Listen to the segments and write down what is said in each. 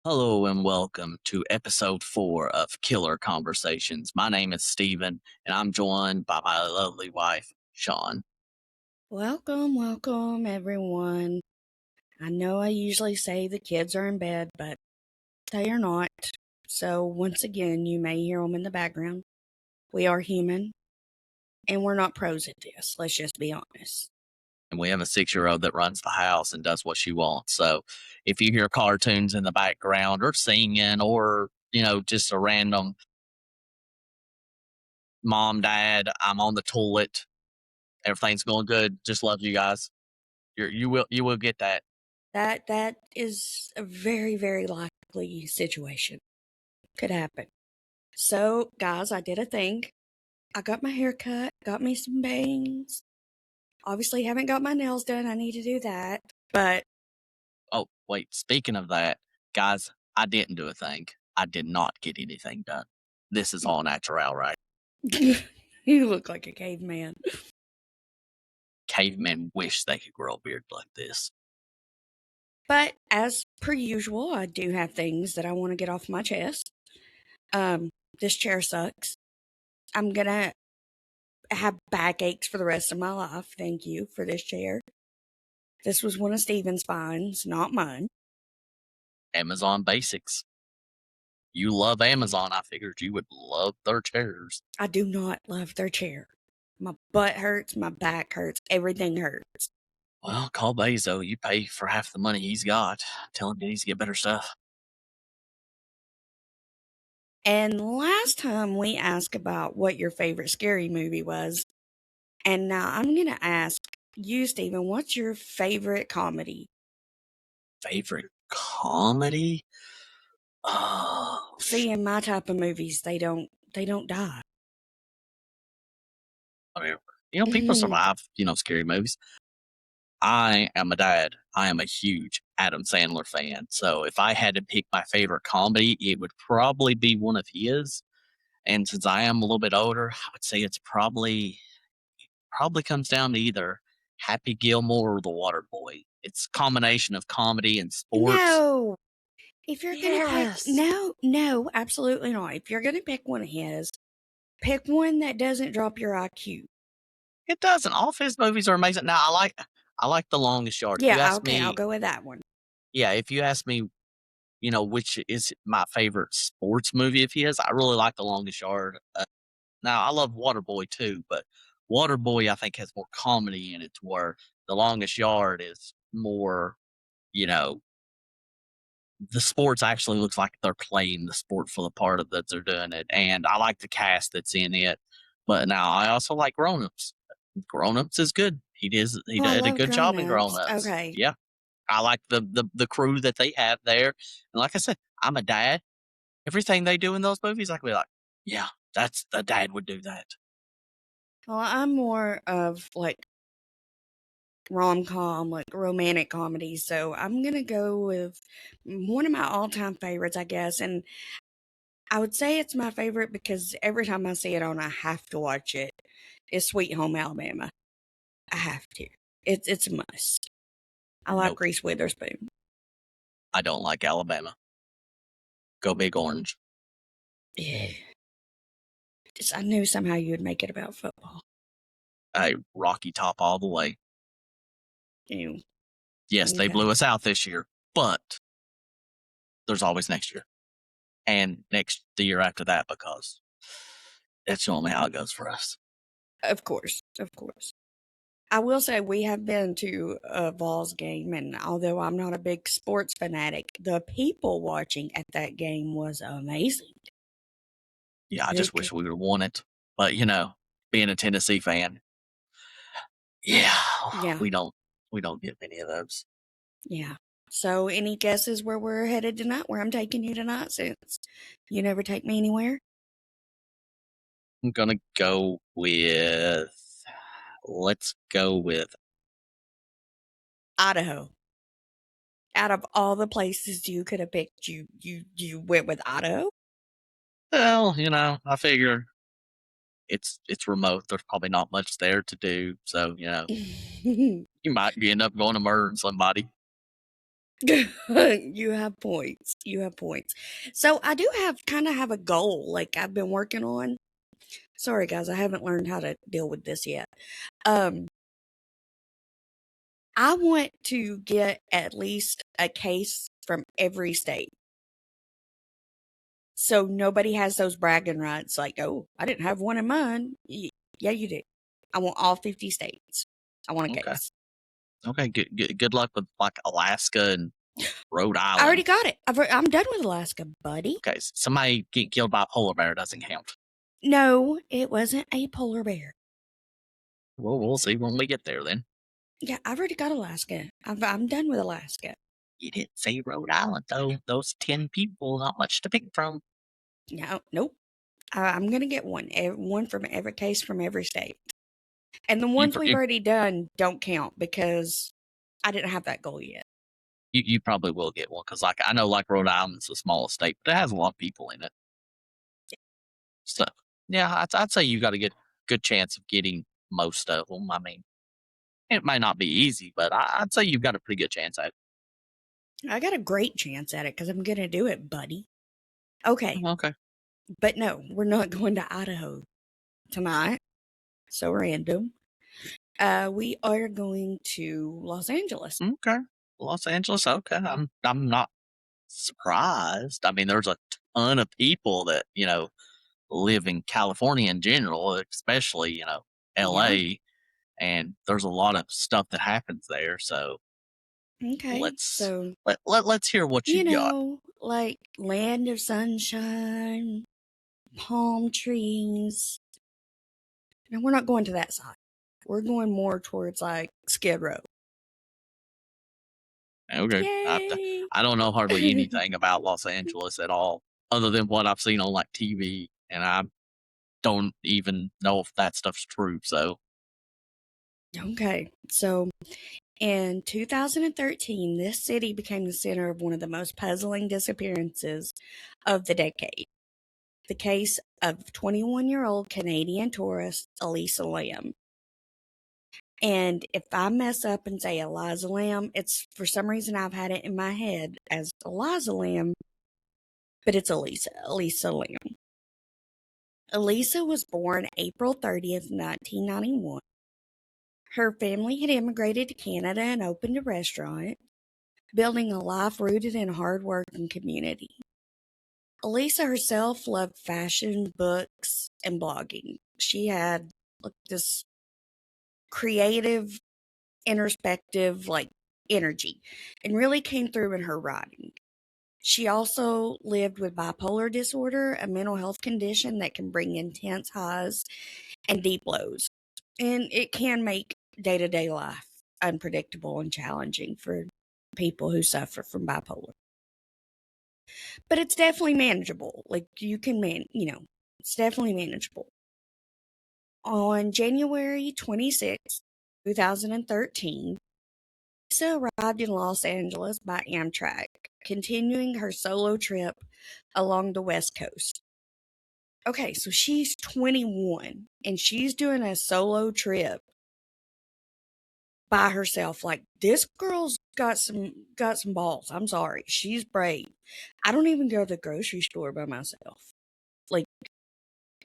Hello and welcome to episode 4 of Killer Conversations. My name is Steven and I'm joined by my lovely wife, Sean. Welcome, everyone. I know I usually say the kids are in bed, but they are not. So, once again, you may hear them in the background. We are human, and we're not pros at this. Let's just be honest. And we have a 6-year-old that runs the house and does what she wants. So if you hear cartoons in the background or singing or, just a random mom, dad, I'm on the toilet, everything's going good, just love you guys. You will get that. That is a very, very likely situation. Could happen. So, guys, I did a thing. I got my hair cut, got me some bangs. Obviously, haven't got my nails done. I need to do that. But Oh, wait, speaking of that, guys, I didn't do a thing. I did not get anything done. This is all natural, right? you look like a caveman. Cavemen wish they could grow a beard like this. But as per usual, I do have things that I want to get off my chest. This chair sucks. I'm gonna have backaches for the rest of my life. Thank you for this chair. This was one of Steven's finds, not mine. Amazon Basics. You love Amazon. I figured you would love their chairs. I do not love their chair. My butt hurts, my back hurts, everything hurts. Well, call Bezo. You pay for half the money he's got. Tell him he needs to get better stuff. And last time we asked about what your favorite scary movie was. And now I'm going to ask you, Steven, what's your favorite comedy? Favorite comedy? Oh, See, in my type of movies, they don't die. I mean, people survive, scary movies. I am a dad. I am a huge Adam Sandler fan. So if I had to pick my favorite comedy, it would probably be one of his. And since I am a little bit older, I would say it's probably comes down to either Happy Gilmore or The Water Boy. It's a combination of comedy and sports. No. If you're going to pick, Yes. no, absolutely not. If you're going to pick one of his, pick one that doesn't drop your IQ. It doesn't. All of his movies are amazing. Now I like The Longest Yard. If you Yeah, ask okay, I'll me, go with that one. yeah, if you ask me, which is my favorite sports movie of his, I really like The Longest Yard. Now I love Waterboy too, but Waterboy I think has more comedy in it, to where The Longest Yard is more, you know, the sports actually looks like they're playing the sport for the part of that they're doing it, and I like the cast that's in it. But now I also like Grown Ups. Grown Ups is good. He Oh, I did a love good job in Grown Grown Ups. Ups. Okay. Yeah, I like the crew that they have there. And like I said, I'm a dad. Everything they do in those movies, I could be like, yeah, that's the dad would do that. Well, I'm more of like rom-com, like romantic comedies. So I'm going to go with one of my all-time favorites, I guess. And I would say it's my favorite because every time I see it on, I have to watch it. It's Sweet Home Alabama. I have to. It's a must. I like Nope, Reese Witherspoon. I don't like Alabama. Go Big Orange. Yeah. I knew somehow you would make it about football. A Rocky Top all the way. Ew. Yes, they Okay. blew us out this year, but there's always next year. And the year after that, because that's normally how it goes for us. Of course. I will say we have been to a Vols game, and although I'm not a big sports fanatic, the people watching at that game was amazing. Yeah, I just wish we would have won it. But being a Tennessee fan, yeah, Yeah, we don't get many of those. yeah. So, any guesses where we're headed tonight? Where I'm taking you tonight, since you never take me anywhere? I'm gonna go with. Let's go with Idaho. Out of all the places you could have picked, you went with Idaho. well, I figure it's remote. There's probably not much there to do, so you might end up going to murder somebody. You have points. You have points. So I do have a goal like I've been working on. Sorry guys, I haven't learned how to deal with this yet. Um I want to get at least a case from every state. So nobody has those bragging rights like, "Oh, I didn't have one in mine." Yeah, you do. I want all 50 states. I want a Okay. case. Okay. Good luck with like Alaska and Rhode I already Island. got it. I'm done with Alaska, buddy. Okay. Somebody get killed by a polar bear doesn't count. No, it wasn't a polar bear. Well, we'll see when we get there then. Yeah, I've already got Alaska. I'm done with Alaska. You didn't say Rhode Island though. Those 10 people, not much to pick from. No, nope. I'm gonna get one. One from every case from every state. And the You, ones pr- we've you already done don't count because I didn't have that goal yet. you probably will get one because like I know like Rhode Island's the smallest state, but it has a lot of people in it. So yeah, I'd say you got a good chance of getting most of them. I mean, it might not be easy, but I'd say you've got a pretty good chance at it. I got a great chance at it because I'm gonna do it, buddy. Okay, Okay. but no, we're not going to Idaho tonight. So random. We are going to Los Angeles. Okay. Los Angeles. Okay. I'm not surprised. I mean, there's a ton of people that live in California in general, especially Yeah. L.A. And there's a lot of stuff that happens there. So Okay. let's So, let's hear what you got. like land of sunshine, palm trees. No, we're not going to that side. We're going more towards like Skid Row. Okay. Yay! I don't know hardly anything about Los Angeles at all, other than what I've seen on like TV, and I don't even know if that stuff's true. So Okay. So, in 2013, this city became the center of one of the most puzzling disappearances of the decade. The case of 21-year-old Canadian tourist Elisa Lam. And if I mess up and say Eliza Lamb, it's for some reason I've had it in my head as Eliza Lamb, but it's Elisa Lamb. Elisa was born April 30th, 1991. Her family had immigrated to Canada and opened a restaurant, building a life rooted in hard work and community. Elisa herself loved fashion, books, and blogging. She had this creative, introspective, energy, and really came through in her writing. She also lived with bipolar disorder, a mental health condition that can bring intense highs and deep lows. And it can make day to day life unpredictable and challenging for people who suffer from bipolar. But it's definitely manageable. Like you can it's definitely manageable. On January 26th, 2013, Lisa arrived in Los Angeles by Amtrak, continuing her solo trip along the West Coast. Okay, so she's 21 and she's doing a solo trip by herself. Like this girl's got some balls. I'm sorry. She's brave. I don't even go to the grocery store by myself. Like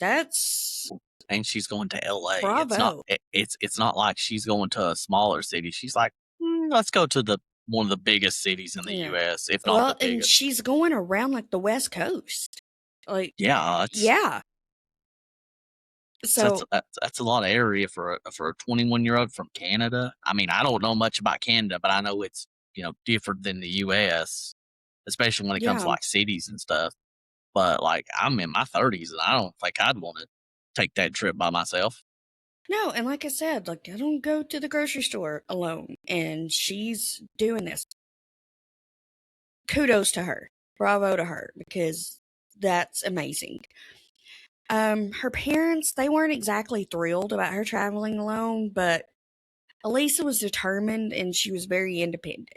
that's and she's going to L.A. bravo. It's not like she's going to a smaller city. She's like, let's go to the one of the biggest cities in the Yeah. U.S., if not the Well, and biggest. she's going around like the West Coast. Like Yeah, yeah. So that's a lot of area for a 21-year-old from Canada. I mean, I don't know much about Canada, but I know it's different than the U.S., especially when it comes to yeah. like cities and stuff. But like, I'm in my 30s, and I don't think I'd want to take that trip by myself. No, and like I said, like I don't go to the grocery store alone, and she's doing this. Kudos to her. Bravo to her because that's amazing. Her parents, they weren't exactly thrilled about her traveling alone, but Elisa was determined and she was very independent.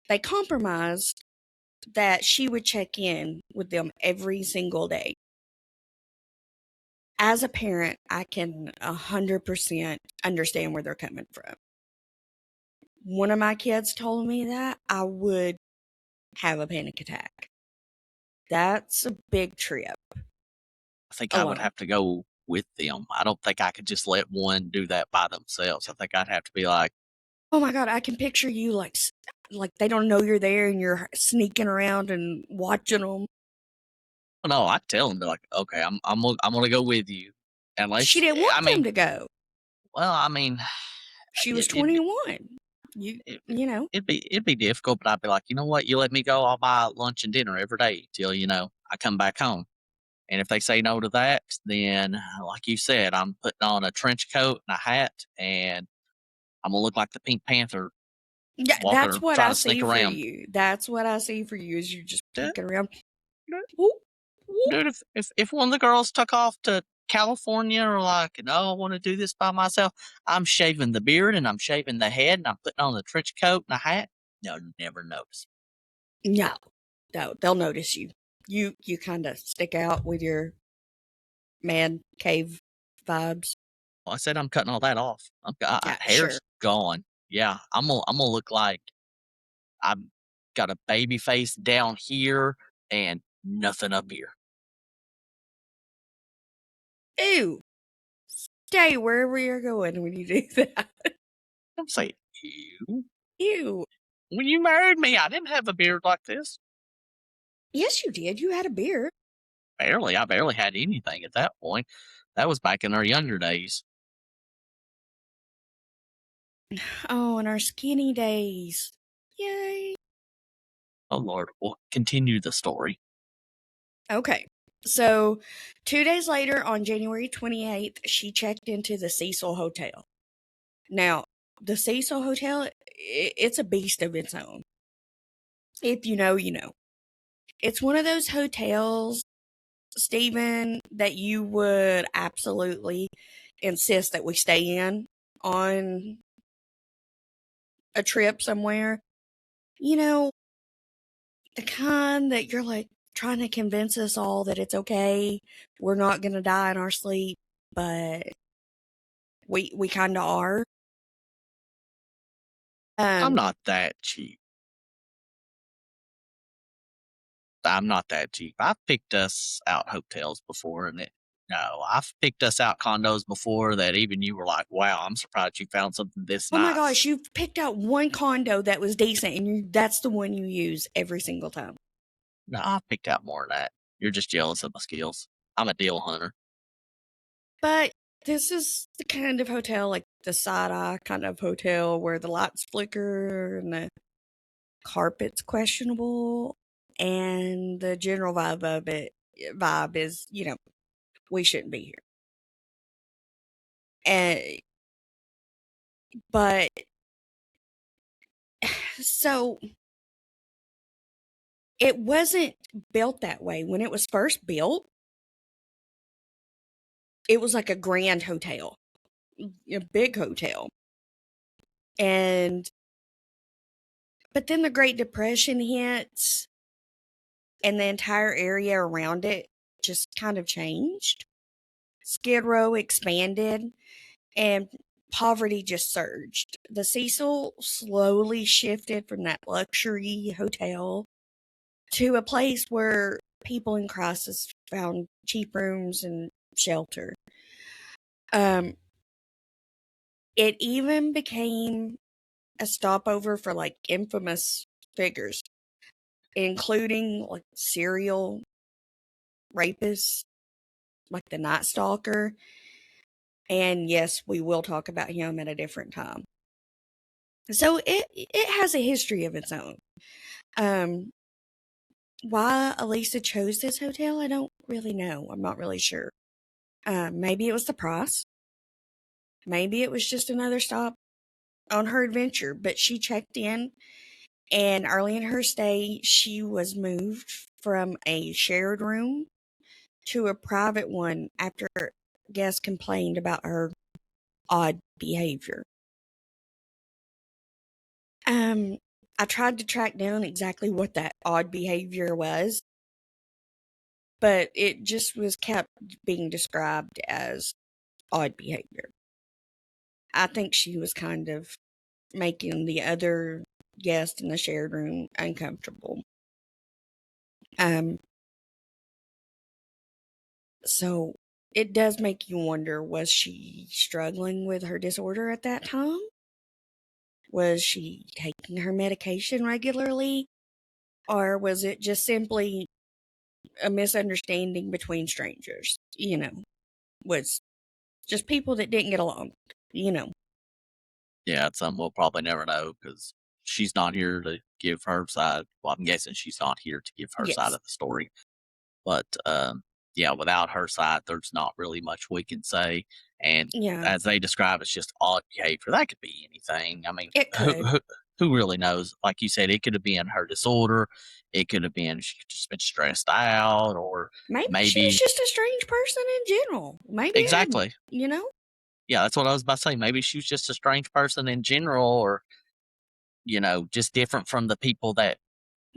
They compromised that she would check in with them every single day. As a parent, I can 100% understand where they're coming from. one of my kids told me that, I would have a panic attack. That's a big trip I think I would alone. have to go with them. I don't think I could just let one do that by themselves. I think I'd have to be like, Oh my god, I can picture you like they don't know you're there and you're sneaking around and watching them. "Oh, no, I tell them, they're like, okay, I'm gonna go with you. She Unless, didn't I want them mean, to go. well, I mean, She was it, 21. You it, you know. it'd be difficult, but I'd be like, you know what? You let me go, I'll buy lunch and dinner every day till I come back home. And if they say no to that, then like you said, I'm putting on a trench coat and a hat, and I'm gonna look like the Pink Panther Yeah, walking that's or what trying I to sneak see for around. you. That's what I see for you is you're just Dude, peeking around. dude, Whoop, whoop. dude, if one of the girls took off to California or like, no, I want to do this by myself, I'm shaving the beard and I'm shaving the head and I'm putting on the trench coat and a hat. They'll never notice. No, no, they'll notice you. You kind of stick out with your man cave vibes. Well, I said I'm cutting all that off. Yeah, Hair's sure. gone. Yeah, I'm gonna look like I've got a baby face down here and nothing up here. Ew. Stay wherever you're going when you do that. Don't say you. Ew. When you married me, I didn't have a beard like this. Yes, you did. You had a beard. Barely. I barely had anything at that point. That was back in our younger days. Oh, in our skinny days. Yay. Oh Lord. Well, continue the story. Okay. So, 2 days later, on January 28th, she checked into the Cecil Hotel. Now, the Cecil Hotel, it's a beast of its own. If you know, you know. It's one of those hotels, Stephen, that you would absolutely insist that we stay in on a trip somewhere. You know, the kind that you're like trying to convince us all that it's okay. We're not going to die in our sleep, but we kind of are. I'm Um, not that cheap. I'm not that cheap. I've picked us out hotels before, and no, I've picked us out condos before that even you were like, "Wow, I'm surprised you found something this oh my nice." gosh, you've picked out one condo that was decent, and that's the one you use every single time. No, I've picked out more than that. You're just jealous of my skills. I'm a deal hunter. But this is the kind of hotel, like the side eye kind of hotel, where the lights flicker and the carpet's questionable, and the general vibe is, we shouldn't be here. And but so it wasn't built that way. When it was first built, it was like a grand hotel, a big hotel. And but then the Great Depression hits and the entire area around it just kind of changed. Skid Row expanded and poverty just surged. The Cecil slowly shifted from that luxury hotel to a place where people in crisis found cheap rooms and shelter. Um, it even became a stopover for like infamous figures, including like serial rapists, like the Night Stalker. And yes, we will talk about him at a different time. So it has a history of its own. Um, why Elisa chose this hotel, I don't really know. I'm not really sure. Maybe it was the price. Maybe it was just another stop on her adventure. But she checked in, and early in her stay, she was moved from a shared room to a private one after guests complained about her odd behavior. Um, I tried to track down exactly what that odd behavior was, but it just was kept being described as odd behavior. I think she was kind of making the other guest in the shared room uncomfortable. Um, so it does make you wonder, was she struggling with her disorder at that time? Was she taking her medication regularly? Or was it just simply a misunderstanding between strangers? Was just people that didn't get along, you know. Yeah, it's something we'll probably never know because she's not here to give her side. Well, I'm guessing she's not here to give her side Yes. of the story. But, yeah, without her side, there's not really much we can say, and Yeah, as they describe, it's just odd behavior. That could be anything. I mean, it who could. who who really knows? Like you said, it could have been her disorder, it could have been she just been stressed out, or Maybe she was maybe just a strange person in general. Maybe it had, exactly. you know? Yeah, that's what I was about to say. Maybe she was just a strange person in general, or, just different from the people that,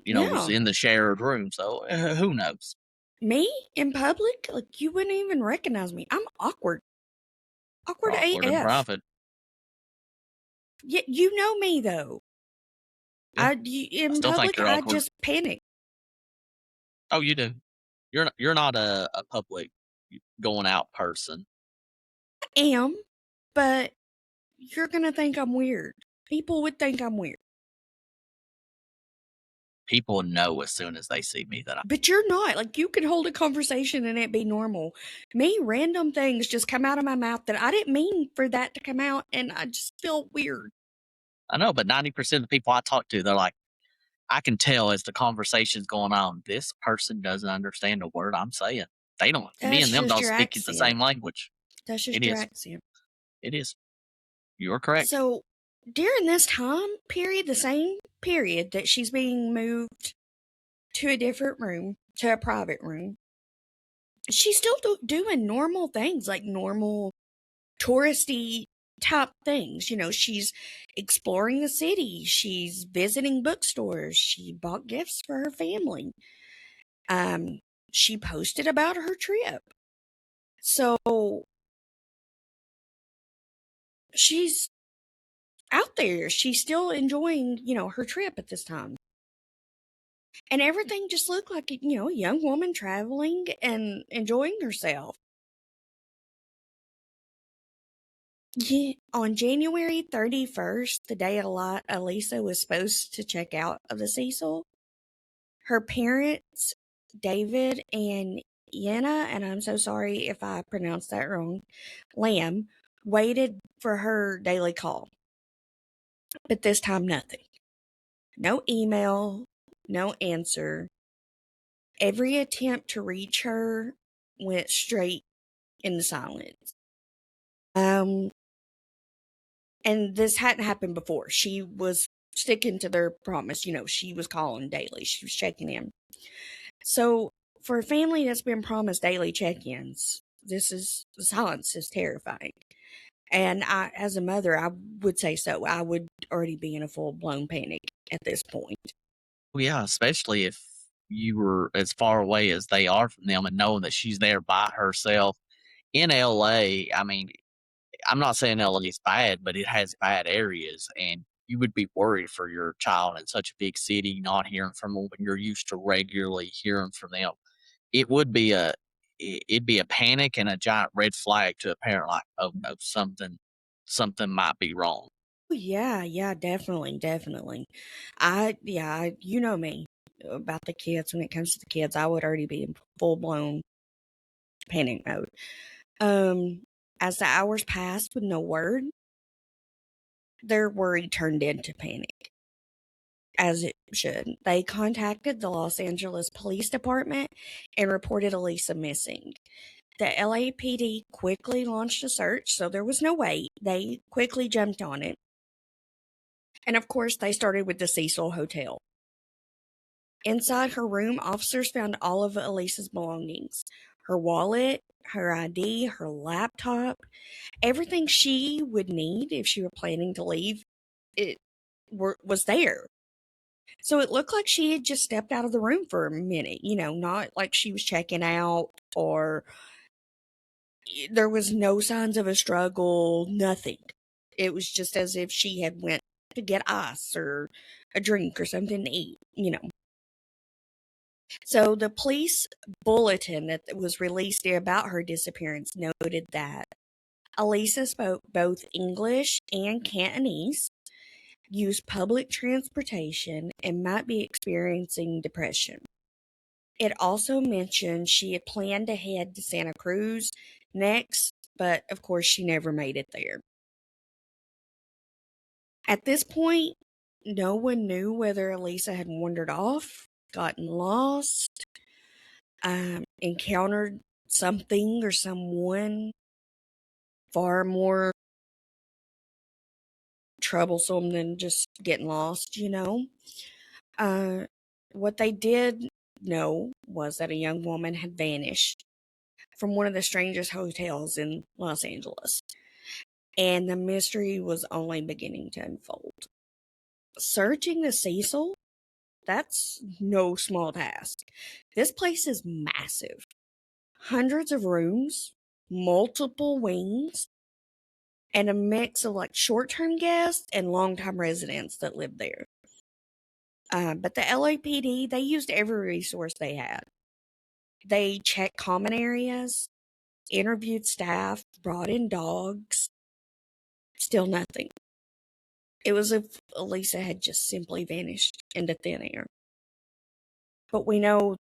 was Yeah. in the shared room, so, who knows? Me in public, like you wouldn't even recognize me. I'm awkward. Awkward Awkward and AF. private. Yeah, you know me though. Yeah. I In still think public, you're I awkward. just panic. Oh, you do. You're not a public going out person. I am, but you're gonna think I'm weird. People would think I'm weird. People know as soon as they see me that I But you're not. Like, you could hold a conversation and it be normal. Me, random things just come out of my mouth that I didn't mean for that to come out, and I just feel weird. I know, but 90% of the people I talk to, they're like, I can tell as the conversation's going on, this person doesn't understand a word I'm saying. They don't Me That's and them just don't your speak the accent. same language. That's It just your is. accent. It is. You're correct. So, during this time period, the same period that she's being moved to a different room, to a private room, she's still doing normal things, like normal touristy type things. She's exploring the city, she's visiting bookstores, she bought gifts for her family. Um, she posted about her trip. So she's out there. She's still enjoying, her trip at this time. And everything just looked like, a young woman traveling and enjoying herself. Yeah, on January 31st, the day Elisa was supposed to check out of the Cecil, her parents, David and Yenna, and I'm so sorry if I pronounced that wrong, Lamb, waited for her daily call. But this time, nothing. No email, no answer. Every attempt to reach her went straight into silence. Um, and this hadn't happened before. She was sticking to their promise. She was calling daily. She was checking in. So for a family that's been promised daily check-ins, the silence is terrifying. And as a mother, I would say so. I would already be in a full-blown panic at this point. Well, yeah, especially if you were as far away as they are from them and knowing that she's there by herself in LA. I mean, I'm not saying LA is bad, but it has bad areas, and you would be worried for your child in such a big city, not hearing from them when you're used to regularly hearing from them. It would be it'd be a panic and a giant red flag to a parent, like, oh no, something might be wrong. Oh, yeah, yeah, definitely, definitely. You know me about the kids. When it comes to the kids, I would already be in full-blown panic mode. Um, as the hours passed with no word, their worry turned into panic, as it should. They contacted the Los Angeles Police Department and reported Elisa missing. The LAPD quickly launched a search, so there was no wait. They quickly jumped on it. And of course, they started with the Cecil Hotel. Inside her room, officers found all of Elisa's belongings: her wallet, her ID, her laptop, everything she would need if she were planning to leave. It was there. So it looked like she had just stepped out of the room for a minute, not like she was checking out, or there was no signs of a struggle, nothing. It was just as if she had went to get ice or a drink or something to eat, you know. So the police bulletin that was released about her disappearance noted that Elisa spoke both English and Cantonese, used public transportation, and might be experiencing depression. It also mentioned she had planned to head to Santa Cruz next, but of course she never made it there. At this point, no one knew whether Elisa had wandered off, gotten lost, encountered something or someone far more troublesome than just getting lost, you know. What they did know was that a young woman had vanished from one of the strangest hotels in Los Angeles, and the mystery was only beginning to unfold. Searching the Cecil, that's no small task. This place is massive. Hundreds of rooms, multiple wings, and a mix of like short-term guests and long-time residents that live there. But the LAPD, they used every resource they had. They checked common areas, interviewed staff, brought in dogs. Still nothing. It was as if Elisa had just simply vanished into thin air. But we know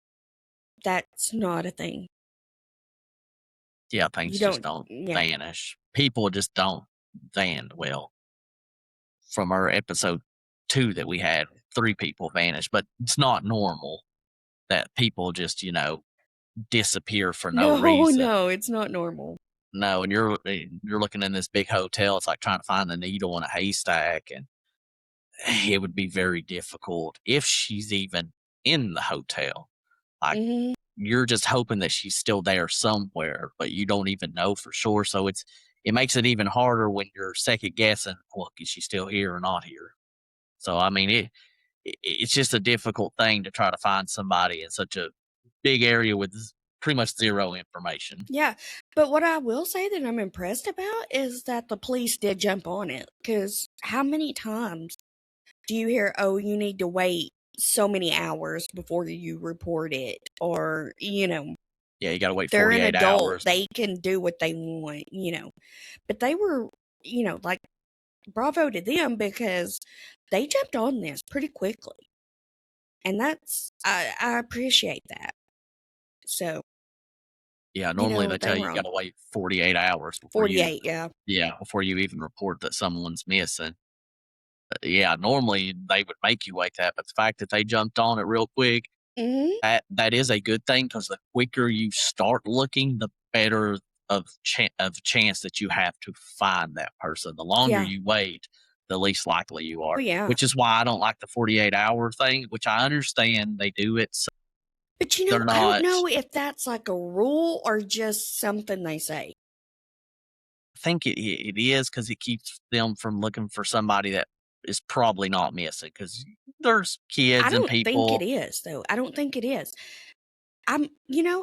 that's not a thing. Yeah, You things just don't, don't yeah. vanish. People just don't van well. From our episode 2 that we had, 3 people vanished, but it's not normal that people just, disappear for no No, reason. no, it's not normal. No, and you're looking in this big hotel, it's like trying to find the needle in a haystack, and it would be very difficult if she's even in the hotel. Like, Hmm. you're just hoping that she's still there somewhere, but you don't even know for sure, so it makes it even harder when you're second guessing, "Well, is she still here or not here?" So, I mean, it's just a difficult thing to try to find somebody in such a big area with pretty much 0 information. Yeah, but what I will say that I'm impressed about is that the police did jump on it. Because how many times do you hear, oh, you need to wait so many hours before you report it? Or, Yeah, you gotta wait they're an 48 adult. hours. They can do what they want. But they were, like, bravo to them because they jumped on this pretty quickly. And I appreciate that. So, Yeah, normally they they tell you were you on gotta wait 48 hours before you 48, yeah. yeah, before you even report that someone's missing. Yeah, normally they would make you wait that, but the fact that they jumped on it real quick, Hmm. that is a good thing because the quicker you start looking, the better of chance that you have to find that person. The longer Yeah. you wait, the least likely you Oh, are, yeah. which is why I don't like the 48-hour thing, which I understand they do it so But they're I don't not know if that's like a rule or just something they say. I think it is because it keeps them from looking for somebody that is probably not missing because there's I kids and don't think it people. is, though. I don't think it is.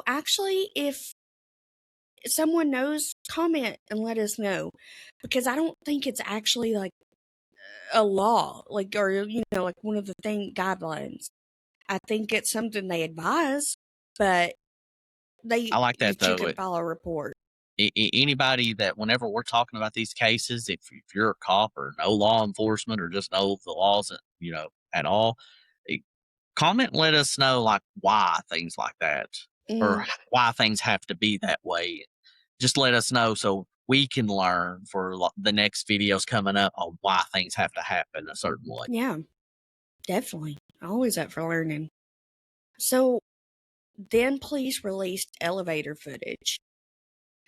Actually, if someone knows, comment and let us know because I don't think it's actually like a law, like, or, like one of the guidelines. I think it's something they advise, but I like that that you though. can file a report. Anybody that whenever we're talking about these cases, if you're a cop or no law enforcement or just know the laws, at all, eh, comment and let us know like why things like that or Mm, why things have to be that way. Just let us know so we can learn for the next videos coming up on why things have to happen a certain way. yeah, definitely. Always up for learning. So then police released elevator footage,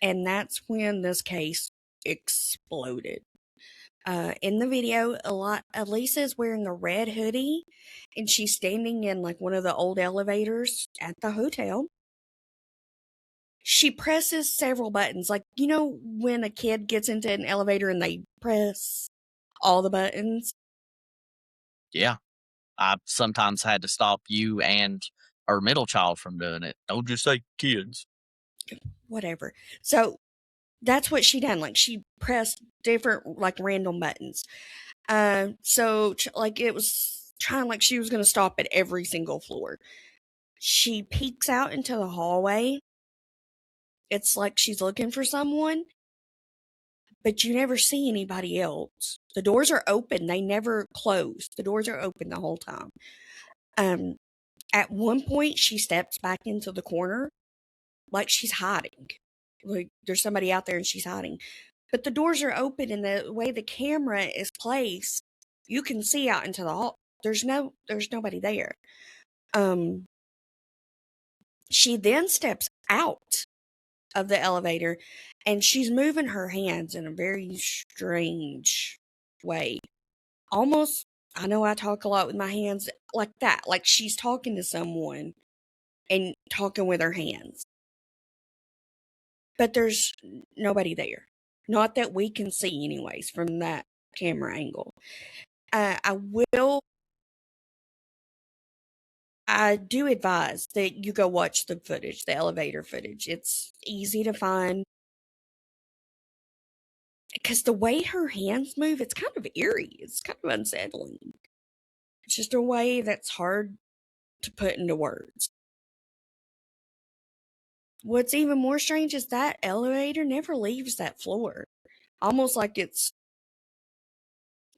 and that's when this case exploded. In the video, Elisa is wearing a red hoodie, and she's standing in like one of the old elevators at the hotel. She presses several buttons, like when a kid gets into an elevator and they press all the buttons. Yeah. I've sometimes had to stop you and our middle child from doing it. Don't just say kids. Whatever. So that's what she done. Like she pressed different like random buttons. Like it was trying like she was going to stop at every single floor. She peeks out into the hallway. It's like she's looking for someone, but you never see anybody else. The doors are open. They never close. The doors are open the whole time. Um, at one point, she steps back into the corner like she's hiding. Like there's somebody out there and she's hiding. But the doors are open, and the way the camera is placed, you can see out into the hall. There's nobody there. Um, she then steps out of the elevator, and she's moving her hands in a very strange way. Almost, I know I talk a lot with my hands like that, like she's talking to someone and talking with her hands. But there's nobody there. Not that we can see, anyways, from that camera angle. I do advise that you go watch the footage, the elevator footage. It's easy to find because the way her hands move, it's kind of eerie. It's kind of unsettling. It's just a way that's hard to put into words. What's even more strange is that elevator never leaves that floor. Almost like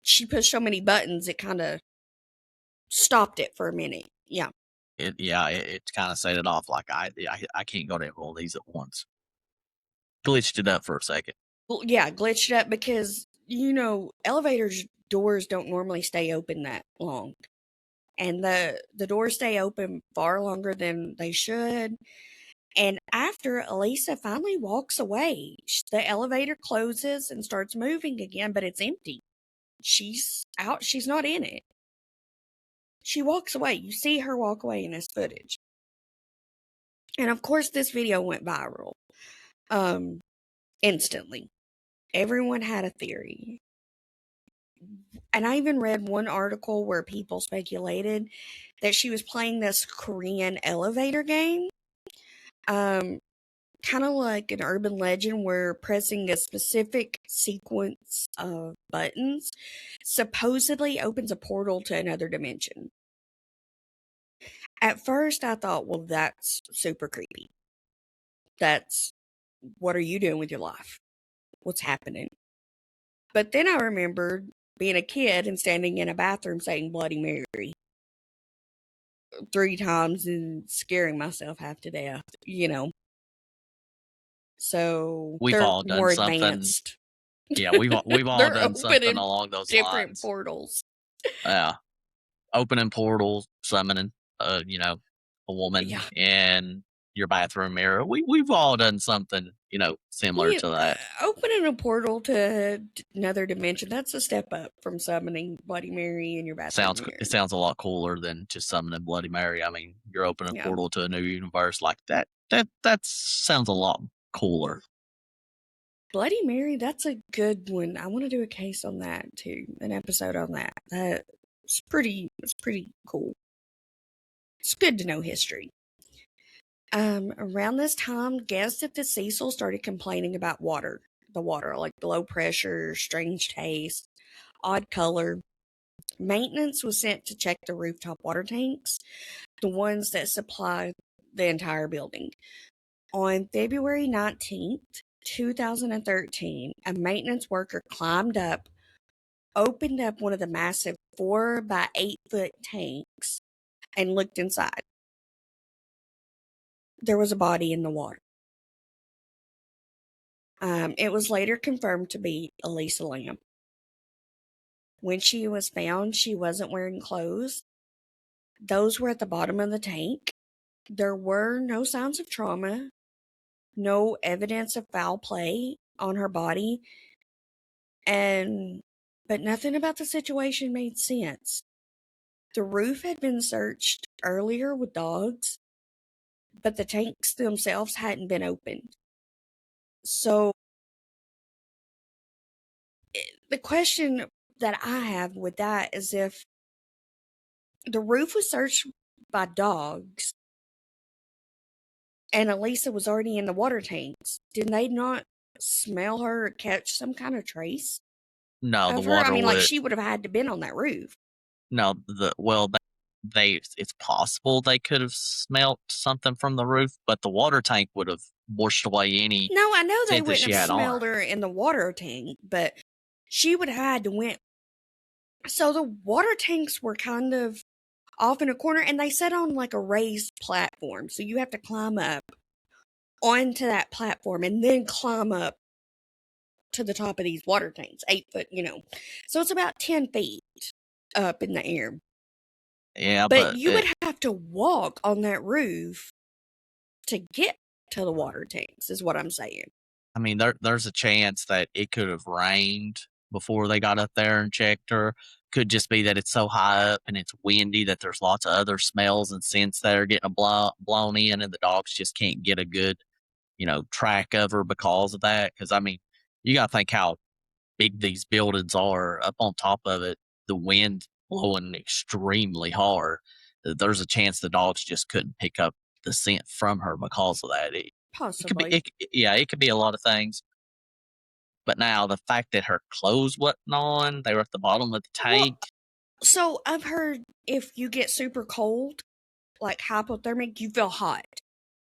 she pushed so many buttons, it kind of stopped it for a minute. Yeah. It kind of set it off like I can't go to all these at once. Glitched it up for a second. Well, yeah, glitched it up because, elevators doors don't normally stay open that long. And the doors stay open far longer than they should. And after Elisa finally walks away, the elevator closes and starts moving again, but it's empty. She's out. She's not in it. She walks away. You see her walk away in this footage. And of course, this video went viral. Instantly. Everyone had a theory. And I even read one article where people speculated that she was playing this Korean elevator game. Kind of like an urban legend where pressing a specific sequence of buttons supposedly opens a portal to another dimension. At first, I thought, well, that's super creepy. That's what are you doing with your life? What's happening? But then I remembered being a kid and standing in a bathroom saying Bloody Mary 3 times and scaring myself half to death, So We've they're all done more something. advanced. Yeah, we've all They're done something opening along those different lines. portals. Yeah, opening portals, summoning, a woman Yeah. in your bathroom mirror. We've all done something, similar Yeah, to that. opening a portal to another dimension, that's a step up from summoning Bloody Mary in your bathroom mirror. It sounds a lot cooler than just summoning Bloody Mary. I mean, you're opening a Yeah. portal to a new universe like that. That sounds a lot cooler. Bloody Mary, that's a good one. I want to do a case on that too, an episode on that. It's pretty cool. It's good to know history. Around this time, guests at the Cecil started complaining about water. The water, like the low pressure, strange taste, odd color. Maintenance was sent to check the rooftop water tanks, the ones that supply the entire building. On February 19th, 2013, a maintenance worker climbed up, opened up one of the massive 4 by 8 foot tanks, and looked inside. There was a body in the water. It was later confirmed to be Elisa Lam. When she was found, she wasn't wearing clothes. Those were at the bottom of the tank. There were no signs of trauma, no evidence of foul play on her body, but nothing about the situation made sense. The roof had been searched earlier with dogs, but the tanks themselves hadn't been opened. So the question that I have with that is if the roof was searched by dogs and Elisa was already in the water tanks, did they not smell her or catch some kind of trace? No, the of her? I water mean, like, would she would have had to been on that roof. no, they it's possible they could have smelt something from the roof, but the water tank would have washed away any No, I know they scent that wouldn't she have had on smelled her. her in the water tank, but she would have had to went. So the water tanks were kind of off in a corner, and they set on like a raised platform. So you have to climb up onto that platform and then climb up to the top of these water tanks, 8 foot, So it's about 10 feet up in the air. Yeah, But but you would have to walk on that roof to get to the water tanks, is what I'm saying. I mean, there's a chance that it could have rained before they got up there and checked her. Could just be that it's so high up and it's windy that there's lots of other smells and scents that are getting blown in, and the dogs just can't get a good, track of her because of that. Because I mean, you got to think how big these buildings are up on top of it. The wind blowing extremely hard. There's a chance the dogs just couldn't pick up the scent from her because of that. It could be, Possibly. yeah, it could be a lot of things. But now the fact that her clothes wasn't on, they were at the bottom of the Well, tank. so I've heard if you get super cold, like hypothermic, you feel hot.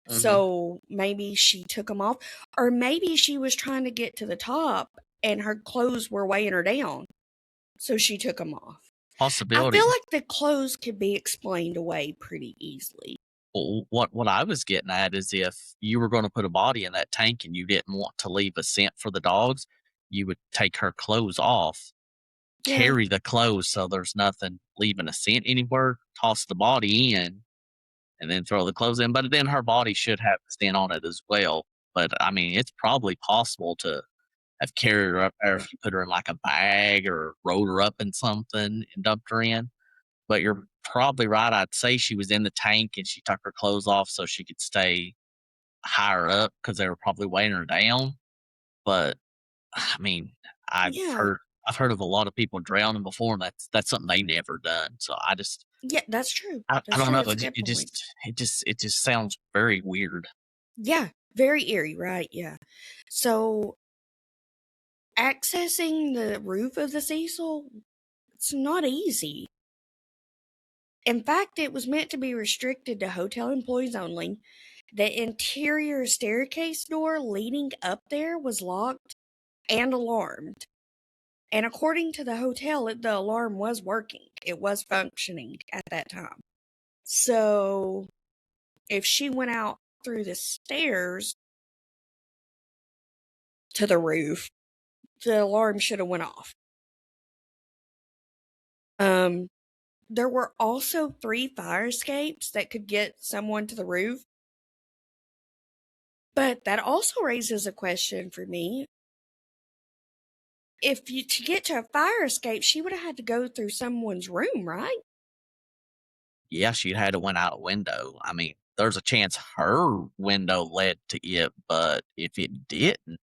Hmm. So maybe she took them off, or maybe she was trying to get to the top and her clothes were weighing her down. So she took them off. I feel Possibility. like the clothes could be explained away pretty easily. What I was getting at is if you were going to put a body in that tank and you didn't want to leave a scent for the dogs, you would take her clothes off, Yeah. carry the clothes so there's nothing leaving a scent anywhere, toss the body in, and then throw the clothes in. But then her body should have a scent on it as well. But I mean, it's probably possible to have carried her up there if you put her in like a bag or rolled her up in something and dumped her in. But you're probably right. I'd say she was in the tank and she took her clothes off so she could stay higher up because they were probably weighing her down. But I mean, I've Yeah. heard I've heard of a lot of people drowning before, and that's something they never done. So Yeah, that's true. I That's don't true. know. That's a good point. It just sounds very weird. Yeah. Very eerie, right? Yeah. So accessing the roof of the Cecil, it's not easy. In fact, it was meant to be restricted to hotel employees only. The interior staircase door leading up there was locked and alarmed. And according to the hotel, the alarm was working. It was functioning at that time. So if she went out through the stairs to the roof, the alarm should have went off. Um, there were also 3 fire escapes that could get someone to the roof. But that also raises a question for me. If you to get to a fire escape, she would have had to go through someone's room, right? Yeah, she'd had to went out a window. I mean, there's a chance her window led to it, but if it didn't,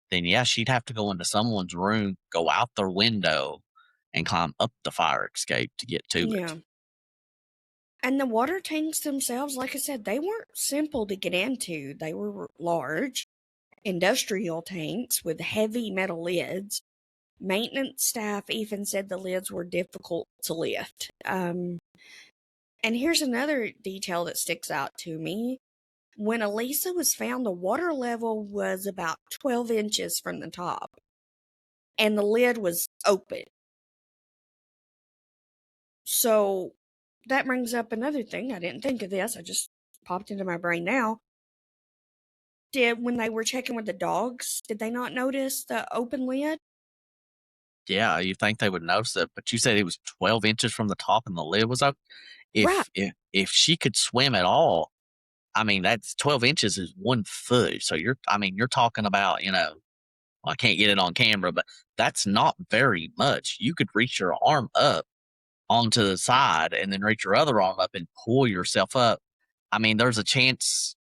then yeah, she'd have to go into someone's room, go out their window, and climb up the fire escape to get to it. Yeah. And the water tanks themselves, like I said, they weren't simple to get into. They were large, industrial tanks with heavy metal lids. Maintenance staff even said the lids were difficult to lift. And here's another detail that sticks out to me. When Elisa was found, the water level was about 12 inches from the top, and the lid was open. So that brings up another thing. I didn't think of this. I just popped into my brain now. When they were checking with the dogs, did they not notice the open lid? Yeah, you think they would notice it, but you said it was 12 inches from the top and the lid was up. Right. If she could swim at all, I mean, that's 12 inches is 1 foot. So I mean, you're talking about, well, I can't get it on camera, but that's not very much. You could reach your arm up onto the side and then reach your other arm up and pull yourself up. I mean, there's a chance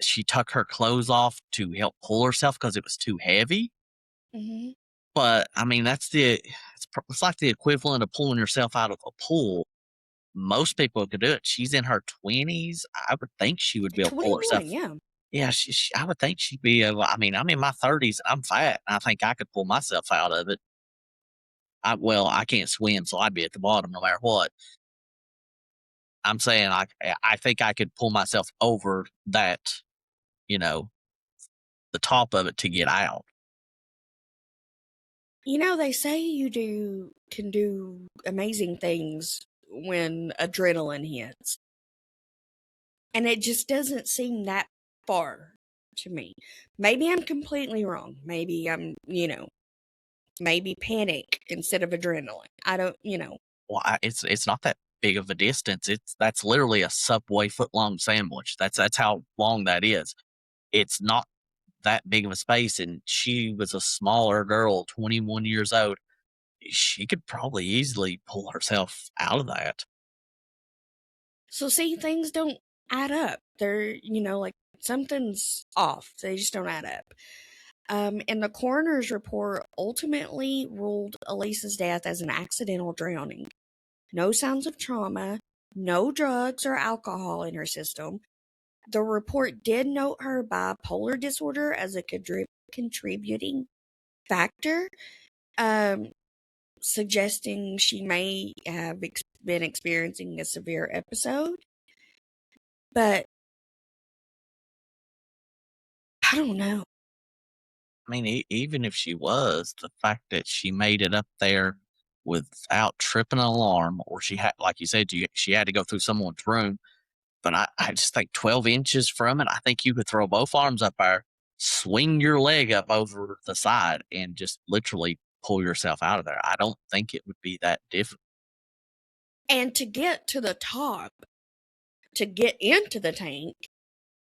she took her clothes off to help pull herself because it was too heavy. Hmm. But I mean, it's like the equivalent of pulling yourself out of a pool. Most people could do it. She's in her 20s. I would think she would be able to pull 21, herself. yeah. Yeah, I would think she'd be able. I mean, I'm in my 30s. I'm fat. And I think I could pull myself out of it. I can't swim, so I'd be at the bottom no matter what. I'm saying I think I could pull myself over that, you know, the top of it to get out. You know, they say can do amazing things when adrenaline hits. And it just doesn't seem that far to me. Maybe I'm completely wrong. Maybe maybe panic instead of adrenaline. I don't, Well, it's not that big of a distance. That's literally a Subway foot-long sandwich. That's how long that is. It's not that big of a space, and she was a smaller girl, 21 years old. She could probably easily pull herself out of that. So see, things don't add up. They're, like something's off. They just don't add up. And the coroner's report ultimately ruled Elisa's death as an accidental drowning. No signs of trauma, no drugs or alcohol in her system. The report did note her bipolar disorder as a contributing factor, um, suggesting she may have been experiencing a severe episode. But I don't know. I mean, even if she was, the fact that she made it up there without tripping an alarm, or she had, like you said, she had to go through someone's room. But I just think 12 inches from it, I think you could throw both arms up there, swing your leg up over the side, and just literally pull yourself out of there. I don't think it would be that difficult. And to get to the top, to get into the tank,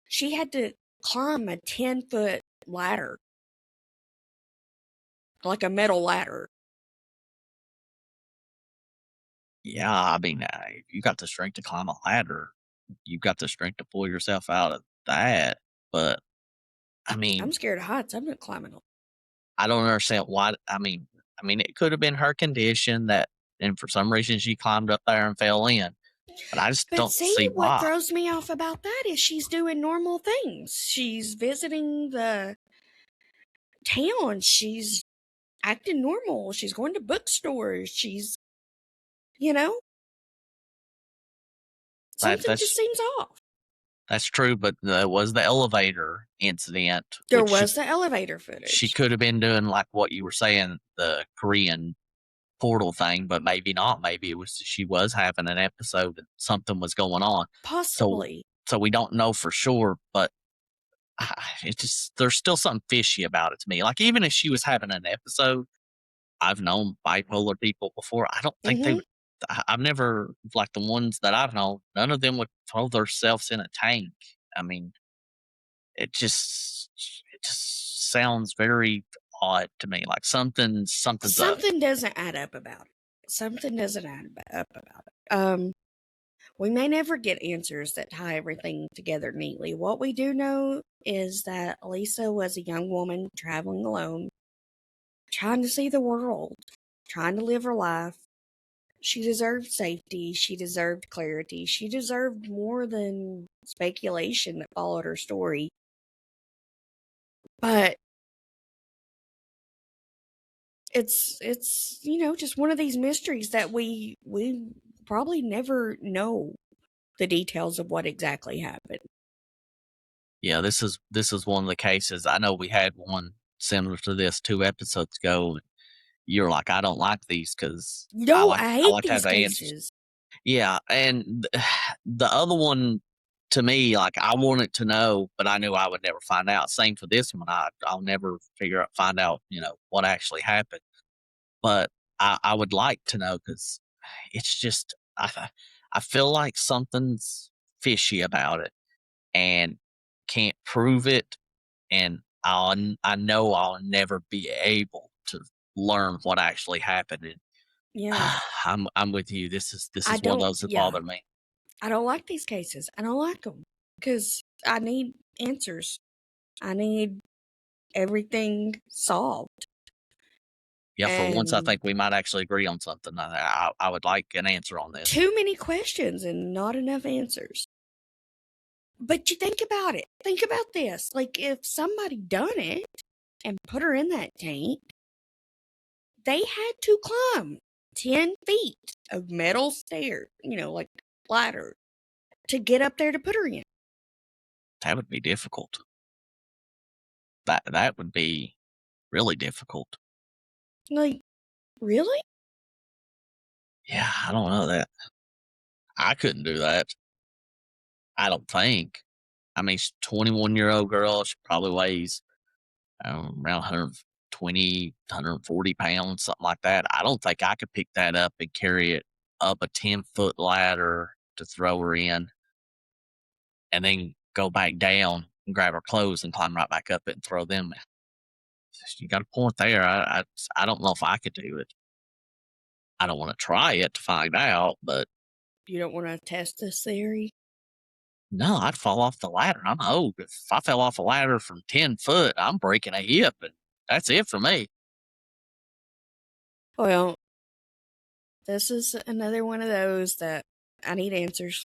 she had to climb a 10-foot ladder, like a metal ladder. Yeah, I mean, if you got the strength to climb a ladder, you got the strength to pull yourself out of that. But I I'm mean, scared of heights. I'm not climbing them. I don't understand why. I mean, it could have been her condition that, and for some reason she climbed up there and fell in. But I just But don't see, see what why. throws me off about that is she's doing normal things. She's visiting the town. She's acting normal. She's going to bookstores. You know, That something just that's seems off. that's true. But there was the elevator incident, There which was the elevator she footage. could have been doing like what you were saying, the Korean portal thing, but maybe not. Maybe it was she was having an episode and something was going on. So Possibly. so we don't know for sure, but it just there's still something fishy about it to me. Like even if she was having an episode, I've known bipolar people before. I don't think they Mm-hmm. would. I've never like the ones that I've known. None of them would throw themselves in a tank. I mean, it just sounds very odd to me. Like something's up. Something doesn't add up about it. Something doesn't add up about it. We may never get answers that tie everything together neatly. What we do know is that Elisa was a young woman traveling alone, trying to see the world, trying to live her life. She deserved safety. She deserved clarity. She deserved more than speculation that followed her story. But it's just one of these mysteries that we probably never know the details of what exactly happened. Yeah, this is one of the cases. I know we had one similar to this 2 episodes ago. And you're like, I don't like these because I No, like I I hate like to have these the answers. cases. Yeah, and the other one to me, like I wanted to know, but I knew I would never find out. Same for this one. I'll never find out, what actually happened. But I would like to know because it's just I feel like something's fishy about it and can't prove it, and I know I'll never be able to learn what actually happened. And Yeah. I'm with you. This I is one of don't those that yeah. bother me. I don't like these cases. I don't like them because I need answers. I need everything solved. Yeah, for once, I And think we might actually agree on something. I would like an answer on this. too many questions and not enough answers. But you think about it. Think about this. Like if somebody done it and put her in that tank, they had to climb 10 feet of metal stairs, like ladder, to get up there to put her in. That would be difficult. That would be really difficult. Like, really? Yeah, I don't know that. I couldn't do that. I don't think. I mean, she's a 21-year-old girl. She probably weighs around 120, 140 pounds, something like that. I don't think I could pick that up and carry it up a 10-foot ladder to throw her in and then go back down and grab her clothes and climb right back up it and throw them. You got a point there. I don't know if I could do it. I don't want to try it to find out, but You don't want to test this theory? no, I'd fall off the ladder. I'm old. If I fell off a ladder from 10 foot, I'm breaking a hip, and that's it for me. Well, this is another one of those that I need answers,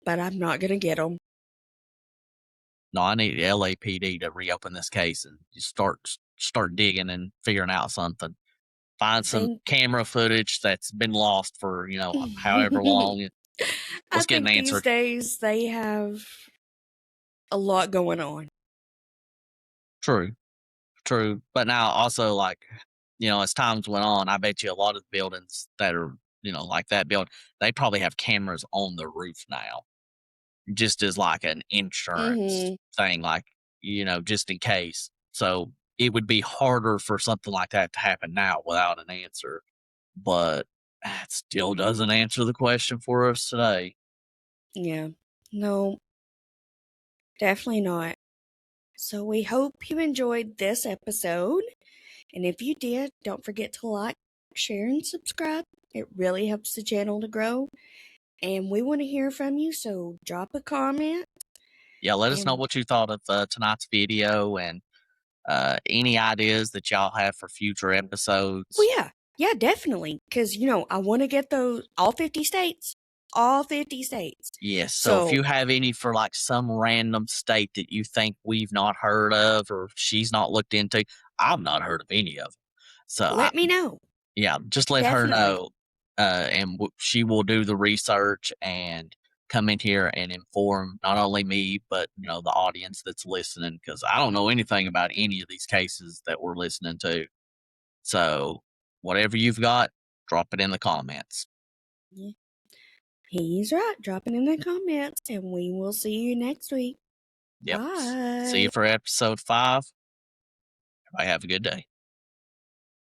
but I'm not going to get them. No, I need LAPD to reopen this case and just start digging and figuring out something. Find some Think camera footage that's been lost for however long. I Let's get an think these answer. days they have a lot going on. True, true. But now also as times went on, I bet you a lot of the buildings that are like that building, they probably have cameras on the roof now, just as like an insurance Mhm. thing, like just in case. So it would be harder for something like that to happen now without an answer, but that still doesn't answer the question for us today. Yeah. No, definitely not. So we hope you enjoyed this episode. And if you did, don't forget to like, share, and subscribe. It really helps the channel to grow. And we want to hear from you, so drop a comment. Yeah, let us know And what you thought of tonight's video and any ideas that y'all have for future episodes. yeah, definitely. Because, I want to get those all 50 states. All 50 states. Yes. So if So you have any for like some random state that you think we've not heard of or she's not looked into, I've not heard of any of them. So let me know. yeah, just let her Definitely. know, and she will do the research and come in here and inform not only me but the audience that's listening, because I don't know anything about any of these cases that we're listening to. So whatever you've got, drop it in the comments. Yeah. He's right. Drop it in the comments, and we will see you next week. Yep. See you Bye. for episode 5. Everybody have a good day.